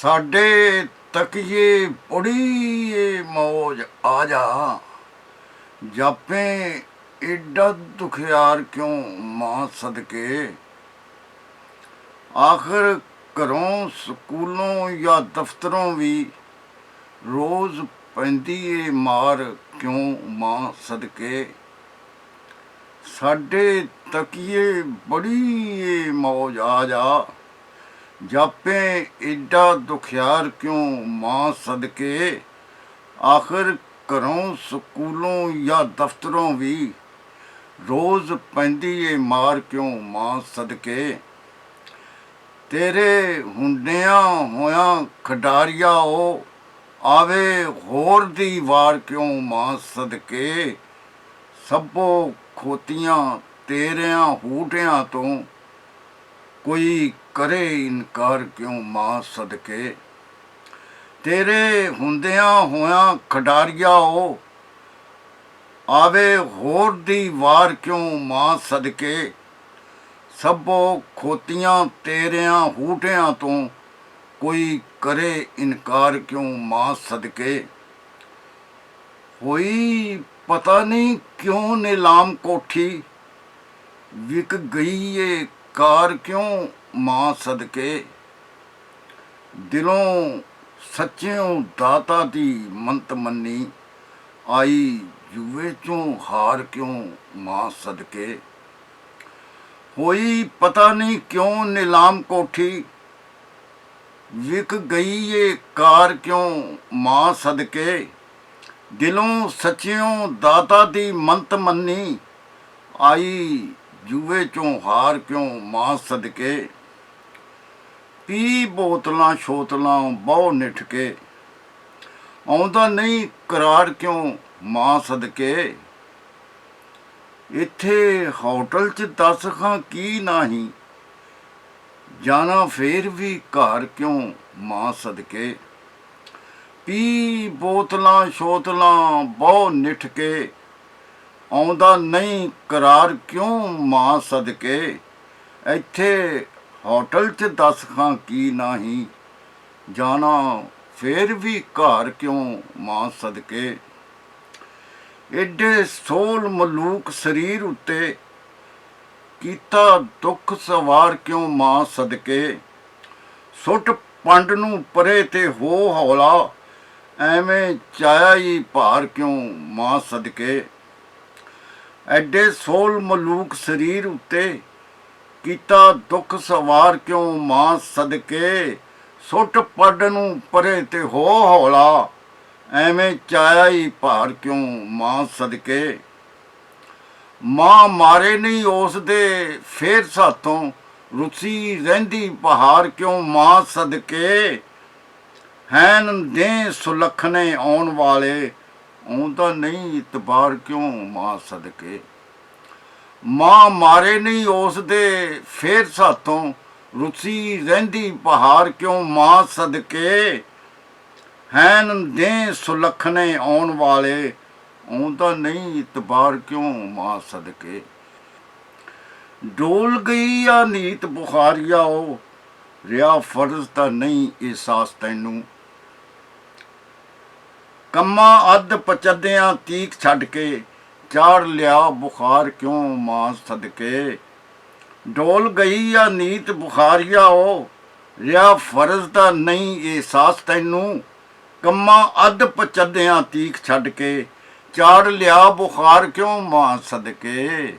साडे तकिए बड़ी ये मौज आ जा जापे एडा दुखियार क्यों मां सदके। आखिर घरों स्कूलों या दफ्तरों भी रोज़ पैंदी ए मार क्यों मां सदके। साडे तकिए बड़ी ये मौज आ जा जापे एडा दुखियार क्यों मां सदके। आखिर घरों स्कूलों या दफ्तरों भी रोज़ पैंदी ए मार क्यों मां सदके। तेरे हुंदियां होया खिडारिया ओ आवे होर दी वार क्यों मां सदके। सभो खोतियां तेरियां हूटियां तो कोई करे इनकार क्यों मां सदके। तेरे हुंदियां होया खिडारिया ओ आवे होर दी वार क्यों मां सदके। सभो खोतियां तेरियां हूटियां तो कोई करे इनकार क्यों मां सदके। होई पता नहीं क्यों नीलाम कोठी विक गई ये कार क्यों मां सदके। दिलों सच्चियों दाता दी मंत मन्नी आई जुए चों हार क्यों मां सदके। होई पता नहीं क्यों नीलाम कोठी विक गई ये कार क्यों मां सदके। दिलों सच्चियों दाता दी मंत मन्नी आई जुए चों हार क्यों मां सदके। पी बोतलां शोतलां बहु निठ के आउंदा नहीं करार क्यों मां सदके। इत्थे होटल च दस खां की नाही जाना फेर भी घर क्यों मां सदके। पी बोतलां शोतलां बहु निठ के आउंदा नहीं करार क्यों मां सदके। इत्थे होटल च दस खां की नाही जाना फेर भी घर क्यों मां सदके। एडे सोल मलूक शरीर उत्ते कीता दुख सवार क्यों मां सदके। सुट पंड नूं परे ते हो हौला ਐਵੇਂ ਚਾਇਆ ਹੀ ਭਾਰ ਕਿਉਂ ਮਾਂ ਸਦਕੇ। ਐਡੇ ਸੋਲ ਮਲੂਕ ਸਰੀਰ ਉੱਤੇ ਕੀਤਾ ਦੁੱਖ ਸਵਾਰ ਕਿਉਂ ਮਾਂ ਸਦਕੇ। ਸੁੱਟ ਪੱਡ ਨੂੰ ਪਰੇ ਤੇ ਹੋ ਹੌਲਾ ਐਵੇਂ ਚਾਇਆ ਹੀ ਭਾਰ ਕਿਉਂ ਮਾਂ ਸਦਕੇ। ਮਾਂ ਮਾਰੇ ਨਹੀਂ ਉਸ ਦੇ ਫੇਰ ਸਾਥੋਂ ਰੁੱਸੀ ਰਹਿੰਦੀ ਪਹਾੜ ਕਿਉਂ ਮਾਂ ਸਦਕੇ। हैन दे सुलखने आउण वाले आउंदा नहीं इतबार क्यों मां सदके। मां मारे नहीं उस दे फेर साथों रुसी रहंदी पहाड़ क्यों मां सदके। हैन दे सुलखने आउण वाले आउंदा नहीं इतबार क्यों मां सदके। डोल गई आ नीत बुखारिया ओ रिया फर्ज दा नहीं एहसास तैनू। ਕੰਮਾਂ ਅੱਧ ਪਚਦਿਆਂ ਤੀਕ ਛੱਡ ਕੇ ਚਾੜ ਲਿਆ ਬੁਖਾਰ ਕਿਉਂ ਮਾਂ ਸਦਕੇ। ਡੋਲ ਗਈ ਆ ਨੀਤ ਬੁਖਾਰੀਆ ਉਹ ਰਿਆ ਫਰਜ਼ ਦਾ ਨਹੀਂ ਅਹਿਸਾਸ ਤੈਨੂੰ। ਕੰਮਾਂ ਅੱਧ ਪਚਦਿਆਂ ਤੀਕ ਛੱਡ ਕੇ ਚਾੜ ਲਿਆ ਬੁਖਾਰ ਕਿਉਂ ਮਾਂ ਸਦਕੇ।